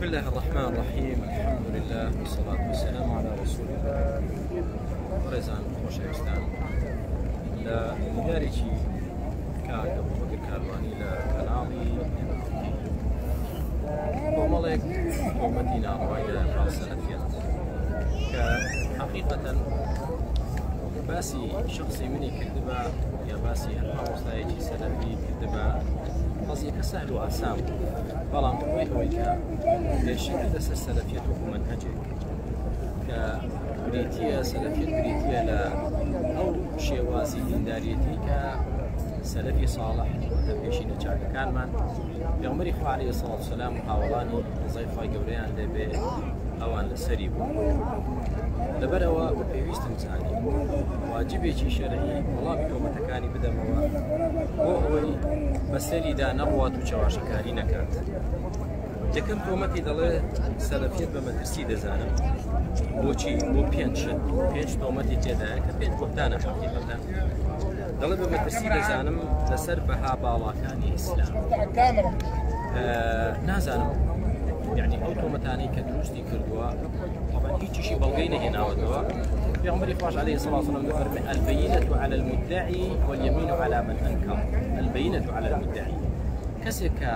بسم الله الرحمن الرحيم. الحمد لله والصلاة والسلام على رسول الله. رزان خوشویستان لە دیدارێکی کاک ئەبوبەکر کاروانی لە کەناڵی کۆمەڵێک حکوومەتی ناڕەوای لە سەلەفیەت کە حەقیقەتەن باسی شخصی منی کردبە یا باسی هەر مامۆستایەکی سەلەفی کردبە قەزیەکە سەهل و ئاسان بەڵام ئەوەی کە دێشێتی لەسەر سەلەفیەت و مەنهەجێک کە بریتیە سەلەفیەت بریتیە لە ئەو شێوازی دینداریەتی کە سەلەفی ساڵح وەتە پێشینە چاکەکانمان پێغەمبەری خوا عەلەیهی سەڵاتو وەسەلام و هاوڵانی ڕزای خوای گەورەیان لێبێ ئەوان لەسەری بوو. لەبەرەوە بە پێویستم زانی واجبێکی شەرعی وەڵامی تۆمەتەکانی بدەمەوە بۆ ئەوەی بەسەریدا نەڕوات و چاواشەکاری نەکات. یەکەم تۆمەتی دەڵێ سەلەفیەت بە مەترسی دەزانم. بۆچی؟ بۆ پێنج تۆمەتی تێدایە کە پێنج بۆتانە حەقیقەتەن. دەڵێ بە مەترسی دەزانم لەسەر بەها باڵاکانی ئیسلام. نازانم يعني ئەو تۆمەتانەی کە دروستی کردووە طبعا هیچیشی بەڵگەی نەهێناوەتەوە. پێغەمبەری خوش عليه الصلاة والسلام دەفەرمێ البەیینەة على المدعي واليمين على من أنكر. البەیینەة على المدعي کەسێک کە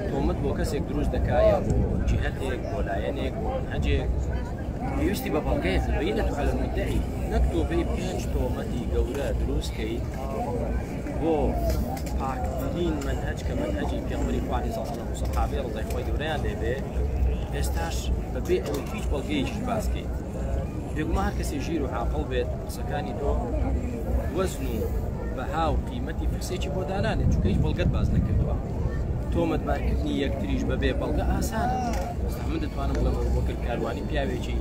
تۆمەت بۆ کەسێک دروست دەکایە بۆ جهەتێک بۆ لایەنێک بۆ منهەجێک پێویستی بە بەڵگەیە. البەیینەة على المدعي نەک تۆ بێ پێنج تۆمەتی گەورە دروستکەیت بۆ پاکترین منهج کە منهجی پێغەمبەری خوا عەلەیهی سەڵاتو وەسەلام و سەحابەی ڕزای خۆی گەورەیان لێبێ ئێستاش بەبێ ئەوەی هیچ بەڵگەیەکی باسکەیت. بێگومان هەر کەسێک ژیر و عاقڵ بێت قسەکانی تۆ وەزن و بەها و قیمەتی فکسێکی بۆ دانانێت چونکە هیچ بەڵگەت باز نەکردووە. تۆمەتبارکردنی یەکتریش بەبێ بەڵگە ئاسانە. من دەتوانم بڵێم ئەبوبەکر کاروانی پیاوێکی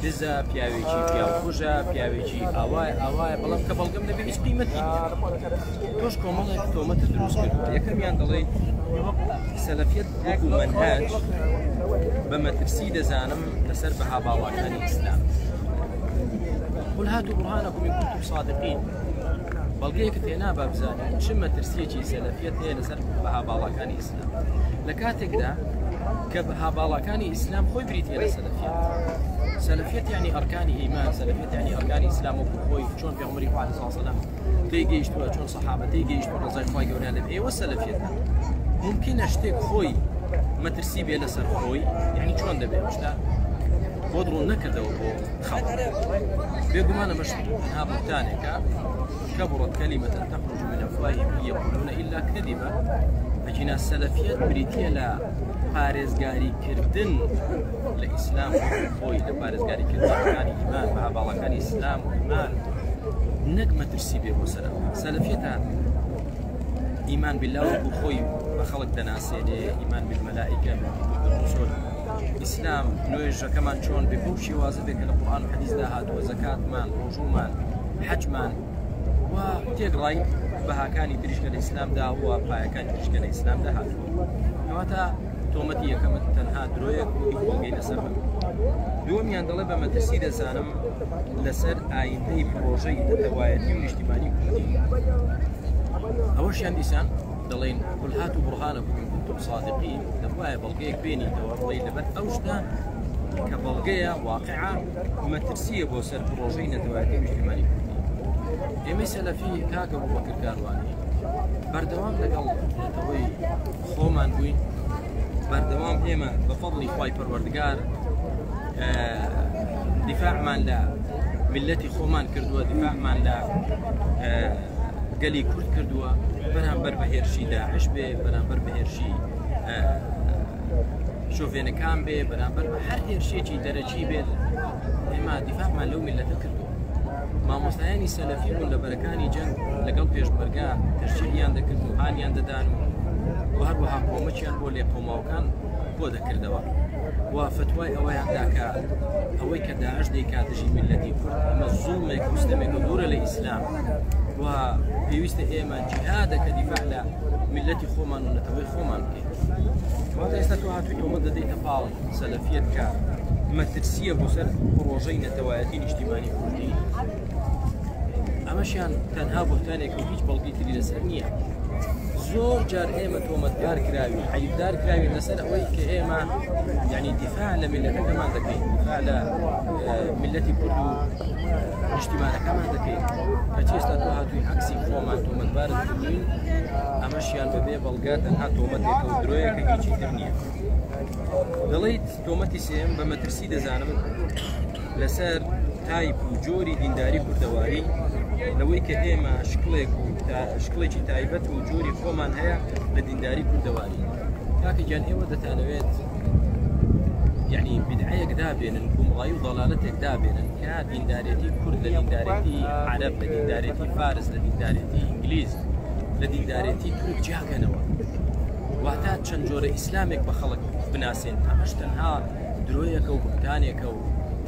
دزە، پیاوێکی پیاوخۆشە، پیاوێکی ئاوایە بەڵام کە بەڵگەم نەبێ هیچ قیمەتی نییە. تۆش کۆمەڵێک تۆمەتت دروست کردووە. یەکەمیان دەڵێ سەلەفیەت وەکو مەنهەج بە مەترسی دەزانم لەسەر بەها باڵاکانی ئیسلام. قل هاتوا برهانكم إن كنتم صادقين. بەڵگەیەکت هێنا با بزانین چ مەترسیەکی سەلەفیەت هەیە لەسەر بەها باڵاکانی ئیسلام لە کاتێکدا کە بەها باڵاکانی ئیسلام خۆی بریتیە لە سەلەفیەت. سەلەفیەت یعنی ئەرکانی ئیمان، سەلەفیەت یعنی ئەرکانی ئیسلام وەکو خۆی چۆن پێغەمبەری خوا عەلەیهی سەڵاتو وەسەلام تێگەیشتووە، چۆن سەحابە تێگەیشتووە ڕزای خوای گەورەیان لێبێ. ئێوە سەلەفیەتە. ممکنە شتێک خۆی مەترسی بێ لەسەر خۆی، یعنی چۆن دەبێت ئەو شتە بۆ دڕون نەکردەوە بۆ خەڵک. بێگومانە مەش تەنها بوتانێکە كبرت كلمة تخرج من أفواههم يقولون إلا كذبا. أجينا السلفيات بريتيا لا پارێزگاری کردن لە ئیسلام خۆی لە پارێزگاری کردنەکانی ئیمان بەها باڵاکانی ئیسلام و ئیمان نەک مەترسی بێ بۆ سەرەوە. سەلەفیەتە ئیمان بالله وەکو خۆی بە خەڵک دەناسێنێ، ئیمان بالمەلائیکە بالرسول، ئیسلام نوێژەکەمان چۆن بێ بەو شێوازە بێ کە لە قورئان و حەدیثدا هاتووە، زەکاتمان، ڕۆژومان، حەجمان و تێگڕای بەهاکانی تریشکە لە ئیسلامدا و پایەکانی تریشکە لە ئیسلامدا هاتووە. کەواتە تۆمەتی یەکەمت تەنها درۆیەک و هیچ بەڵگەی لەسەر بن. دووەمیان دەڵێ بە مەترسی دەزانم لەسەر ئایندەی پرۆژەی دەتەوایەتی و نیشتیمانی کوردی. ئەوەشیان دیسان دەڵێن قل هاتوا برهانكم إن كنتم صادقين. دەبوایە بەڵگەیەک بێنیتەوە بڵێ لەبەر ئەو شتە کە بەڵگەیە واقعە مەترسیە بۆ سەر پرۆژەی نەتەوایەتی و نیشتیمانی کوردی. ئێمەی سەلەفی کاک ئەبوبەکر کاروانی بەردەوام لەگەڵ نەتەوەی خۆمان بووین، بەردەوام ئێمە بە فەضڵی خوای پەروەردگار دیفاعمان لە میلەتی خۆمان کردووە، دیفاعمان لە گەلی کورد کردووە بەرامبەر بە هێرشی داعش بێ، بەرامبەر بە هێرشی شۆڤێنەکان بێ، بەرامبەر بە هەر هێرشێکی دەرەجی بێت ئێمە دیفاعمان لەو میلەتە کردووە. مامۆستایانی سەلەفی بوون لە بەرەکانی جەنگ لەگەڵ پێشمەرگا تەشجیعیان دەکرد و هانیان دەدان و هەروەها کۆمەچیان بۆ لێقۆماوەکان بۆ دەکردەوە و فتوای ئەوەیاندا کە ئەوەی کە داعش دەیکات دژی میلەتی کورد ئەمە زوڵمێک و ستەمێک و دوورە لە ئیسلام و پێویستە ئێمە جیهادە کە دیفاع لە میلەتی خۆمان و نەتەوەی خۆمان بکەین. کەواتە ئێستا تۆ هاتووی تۆمەت دەدەیتە پاڵ سەلەفیەت کە مەترسیە بۆ سەر پرۆژەی نەتەوایەتی نیشتیمانی کوردی. ئەمەشیان تەنها بۆتانێک و هیچ بەڵگەی تری لەسەر نییە. زۆر جار ئێمە تۆمەتدار کراوی عیبدار کراوی لەسەر ئەوەی کە ئێمە یعنی دیفاع لە میلەتەکەمان دەکەین، دیفاع لە میلەتی کورد و نیشتیمانەکەمان دەکەین، کەچی ئێستا تۆ هاتووی عەکسی خۆمان تۆمەتبارت کردوین، ئەمەشیان بەبێ بەڵگە تەنها تۆمەتێکە و درۆیەکە هیچی تر نییە. دەڵێیت تۆمەتی سێم بە مەترسی دەزانم لەسەر تایپ و جۆری دینداری کوردەواری لەوەی کە ئێمە شکڵێکی تایبەت و جۆری خۆمان هەیە لە دینداری کوردەواری. کاکە گیان ئێوە دەتانەوێت یعنی بدعەیەک دابێنن، گومڕایی و دەڵالەتێک دابێنن کە دیندارێتی کورد لە دیندارێتی عەرەب، لە دیندارێتی فارس، لە دیندارێتی ئینگلیز، لە دیندارێتی تورک جیاکەنەوە، واتە چەند جۆرە ئیسلامێک بە خەڵک بناسێن. ئەمەش تەنها درۆیەکە و بوتانێکە و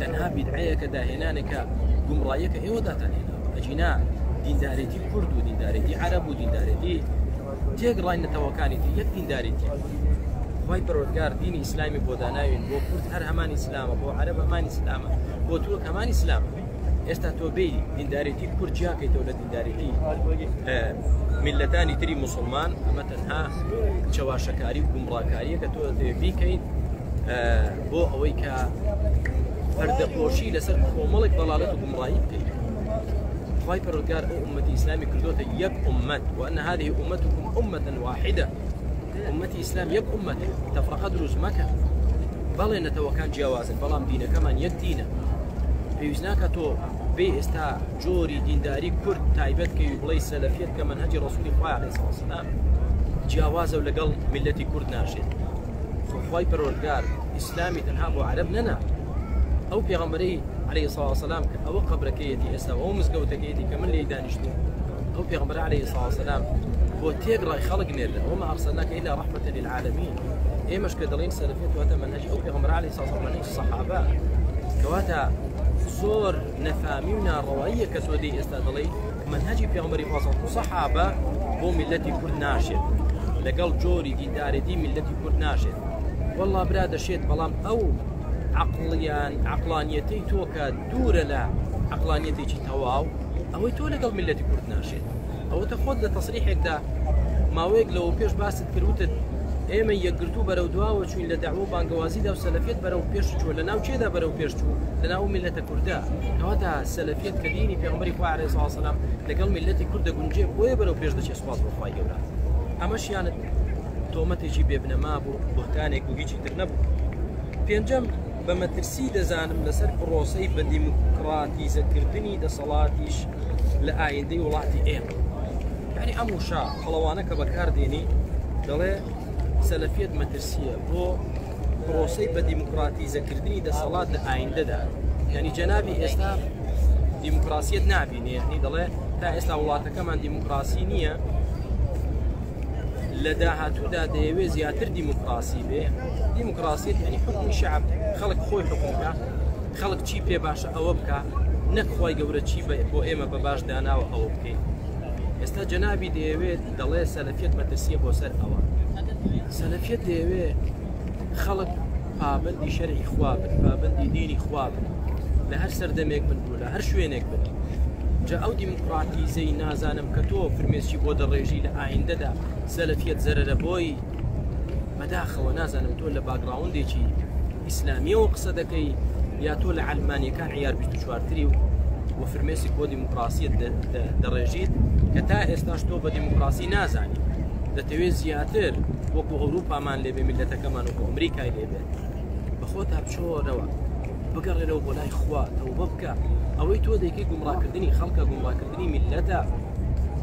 تەنها بیدعەیەکە داهێنانێکە گومڕاییەکە ئێوە داتانێنەوە. ئەجینا دیندارێتی کورد و دیندارێتی عەرەب و دیندارێتی تێگڕاینەتەوەکانی یەک دیندارێتی. خی پەروەردگار دینی ئیسلامی بۆ داناوین، بۆ کورد هەر هەمان ئیسلامە، بۆ عەرەب هەمان ئیسلامە، بۆ تورک هەمان ئیسلامە. ئێستا تۆ بێ دیندارێتی کورد جیاکەیتەوە لە دیندارێتی میلەتانی تری موسڵمان، ئەمە تەنها چەواشەکاری و گومڕاکاریە کە تۆ بیکەیت بۆ ئەوەی کە پەردەپۆشی لەسەر کۆمەڵێک دەڵالەت و گومڕایی بکەیت. خی پەروەردگار ئەو ئومەتی ئیسلامی کردوتە یەک ئومەت، وأن هذه أمتكم أمة واحدة. أمتي إسلام يك أمتي تفرقة دروز مكة بەڵێ نەتەوەکان جیاوازن، بەڵام دینەکەمان یەک دینە. پێویست ناکە تۆ بێ ئێستا جۆری دینداری کورد تایبەت کەی و بڵێی سەلەفیەت کە منهەجی ڕەسوولی خوای عەلەیهی سەلام جیاوازە و لەگەڵ میلەتی کورد ناشێت. خی پەروەردگار ئیسلامی تەنها بۆ عەرەب نەنا، ئەو پێغەمبەرەی عەلەیهی سەلام کە ئەوە قەبرەکەیەتی ئێستا ئەو مزگەوتەکەیەتی کە من لێی دانیشتوم، ئەو پێغەمبەر عەلەیهی سەلام بۆ تێگڕای خەڵک نێردە، وما أرسلناك إلا رحمة للعالمين. ئێمەش کە دەڵێن سەلەفیەت واتە منهەجی ئەو پێغەمبەر عەلەیهی سەلام، منهەجی سەحابە، کەواتە زۆر نەفامی و ناڕەواییە کە تۆ دەی ئێستا دەڵێی منهەجی پێغەمبەری خوا سەحابە بۆ میلەتی کورد ناشێت، لەگەڵ جۆری دیندارێتی میلەتی کورد ناشێت. وەڵڵا برا دەشێت، بەڵام ئەو عەقڵانیەتەی تۆ کە دوورە لە عەقڵانیەتێکی تەواو، ئەوەی تۆ لەگەڵ میلەتی کورد ناشێت. ئەوەتە خۆت لە تەسریحێکدا ماوەیەک لەوە پێش باست کردوتت ئێمە یەکگرتو بەرەو دواوە چوین لە داعوە بانگەوازیدا و سەلەفیەت بەرەو پێش چووە، لە ناو چێدا بەرەو پێش چوو؟ لە ناو میلەتە کوردە. کەواتە سەلەفیەت کە دینی پێغەمبەری خوا عەلەیهی سەلام لەگەڵ میلەتی کورد دەگونجێ، بۆیە بەرەو پێش دەچێت. سوپاس بۆ خوای گەورە. ئەمەشیانت تۆمەتێکی بێبنەما بوو، بوهتانێک و هیچی تر نەبوو. پێنجەم بە مەترسی دەزانم لەسەر پرۆسەی بە دیموکراتیزەکردنی دەسەڵاتیش لە ئایندەی وڵاتی ئێمە. یعنی ئەم وشا خەڵەوانە کە بەکاردێنی دەڵێ سەلەفیەت مەترسیە بۆ پرۆسەی بە دیموکراتیزەکردنی دەسەڵات لە ئایندەدا. یعنی جەنابی ئێستا دیموکراسیەت نابینێ، یعنی دەڵێ تا ئێستا وڵاتەکەمان دیموکراسی نییە، لە داهاتوودا دەیەوێت زیاتر دیموکراسی بێ. دیموکراسیەت یعنی حکمی شەعب، خەڵک خۆی حکم بکە، خەڵک چی پێ باشە ئەوە بکە، نەک خۆی گەورە چی بۆ ئێمە بە باش داناوە ئەوە بکەین. ئێستا جەنابی دەیەوێت دەڵێ سەلەفیەت مەترسیە بۆ سەر ئەوە. سەلەفیەت دەیەوێت خەڵک پابەندی شەرعی خوا بن، پابەندی دینی خوا بن، لە هەر سەردەمێک بن و لە هەر شوێنێک بن. جا ئەو دیموکراتیزەی نازانم کە تۆ فرمێسکی بۆ دەڕێژی لە ئایندەدا سەلەفیەت زەرەرە بۆی بەداخەوە نازانم تۆ لە باگراوندێکی ئیسلامیەوە قسە دەکەی یا تۆ لە عەلمانیەکان عیار 24تری و فرمێسک بۆ دیموکراسیەت دەڕێژیت کە تا ئێستاش تۆ بە دیموکراسی نازانی، دەتەوێت زیاتر وەکو ئەوروپامان لێبێ، میلەتەکەمان وەکو ئەمریکای لێبێت. بەخۆتا بچۆرەوە بگەڕێرەوە بۆ لای خوا، تەوبە بکە. ئەوەی تۆ دەیکەی گومڕاکردنی خەڵکە، گومڕاکردنی میلەتە،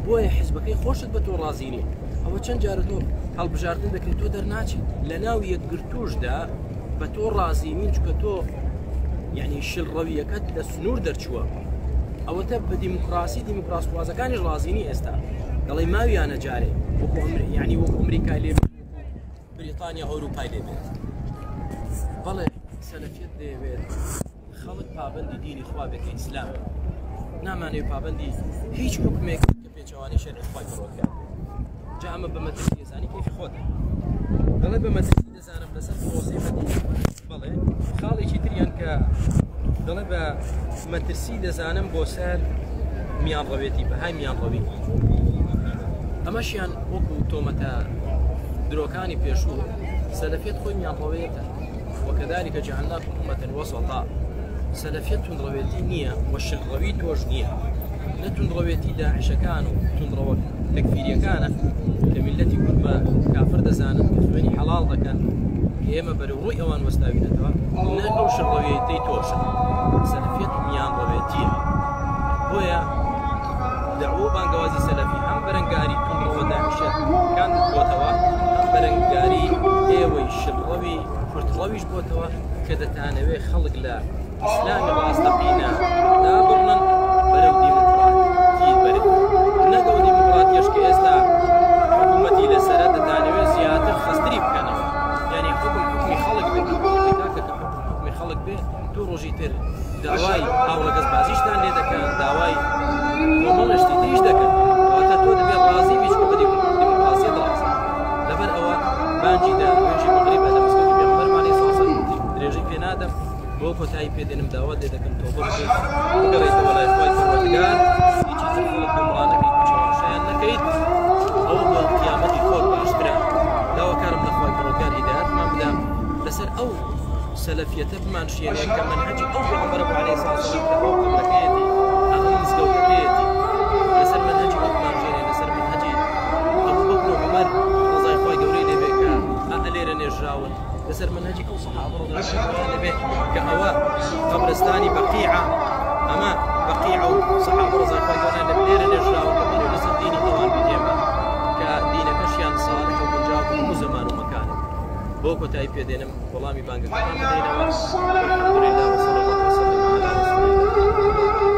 بۆیە حیزبەکەی خۆشت بە تۆ ڕازینی. ئەوە چەند جارە تۆ هەڵبژاردن دەکرێت، تۆ دەرناچیت لە ناو یەکگرتوشدا بە تۆ ڕازینین، چکە تۆ یعنی شلڕەویەکەت لە سنوور دەرچووە. ئەوەتە بە دیموکراسی دیموکراسوازەکانیش ڕازینی ئێستا دەڵێ ماویانە جارێ وەکو یعنی وەکو ئەمریکای لێبێت، بریتانیا ئەوروپای لێبێت. بەڵێ سەلەفیەت دەیەوێت خەڵک پابەندی دینی خوا بێت، ئیسلام نامانەوێت پابەندی هیچ حکمێک کە پێچەوانی شەرعی خوای پەروەردگار. جا ئەمە بە مەترسی دەزانی کەیفی خۆتە. دەڵێ بە مەترسی دەزانم لەسەر پرۆسەی بەدی، بەڵێ خاڵێکی تریان کە دەڵێ بە مەترسی دەزانم بۆ سەر میانڕەوێتی، بەهای میانڕەوی. ئەمەشیان وەکو تۆمەتە درۆکانی پێشوو سەلەفیەت خۆیان ڕەوێتە وكذلك جعلناكم أمة وسطا سلفية تندرويتي نية والشرغوي توج نية لا تندرويتي داعش كانوا تندرو تكفيرية كان لملتي كل ما كافر دزانا مثلني حلال ذكا كيما برو رؤيا وان وستاوينا توا نحن شرغويتي توجا سلفية نيان رويتي هويا دعوة بانقوازي سلفي هم برنقاري تندرو داعش كان بوتوا هم برنقاري ايوي الشرغوي فرتڵەویش بۆتەوە کە دەتانەوێ خەڵک لە ئیسلامی ڕاستەقینە دابڕنن بەرەو دیموکراتی بەرێت نەگەڵ دیموکراتیەش کە ئێستا حکوومەتی لەسەرە دەتانەوێت زیاتر خەستری بکەنەوە یعنی حکومی خەڵک بێت کاکە حکومی خەڵک بێ دوو ڕۆژی تر داوای هاوڵەگەز بازیشتان لێ دەکەن داوای کۆمەڵشتی تریش دەکەن کەواتە تۆ دەبێت ڕازی بیت بە دیموکراسی دڵاست لەبەر ئەوە بانجی دا وێژی مەغریبە لە مەسکەوتی درێژەی پێ نادەم بۆ کۆتایی پێدێنم داوات لێ دەکەم تۆ بگەڕێیتەوە لای خۆی پەروەردگار هیچی تر خەڵک گومڕانەکەیت بچەوەشیان نەکەیت ئەوە بۆ قیامەتی خۆت باشترە داواکارم لە خۆی پەروەردگار هیدایەتمان بدەم لەسەر ئەو سەلەفیەتە بمان شێنێ کە مەنهەجی ئەو پێغەمبەر عەلەیهی سەلام کە ئەو قەبرەکەیەتی ئەو مزگەوتەکەیەتی لەسەر مەنهەجی ئەو بمان شێنێ لەسەر مەنهەجی ئەبوبەکر و عومەر ڕەزای خۆی گەورەی لێ بێ کە لێرە نێژراون لسر منهجي أو صحابة رضي الله عنهم به كأواء قبرستاني بقيعة أما بقيعة صحابة رضي الله عنهم لبنير نجرى وكبروا لسر ديني طوال بديما كدين كشيان صالح ومجاب وزمان ومكان بوكو تايبيا دينم والله مي بانك الحمد لله وصلى الله وسلم على رسول الله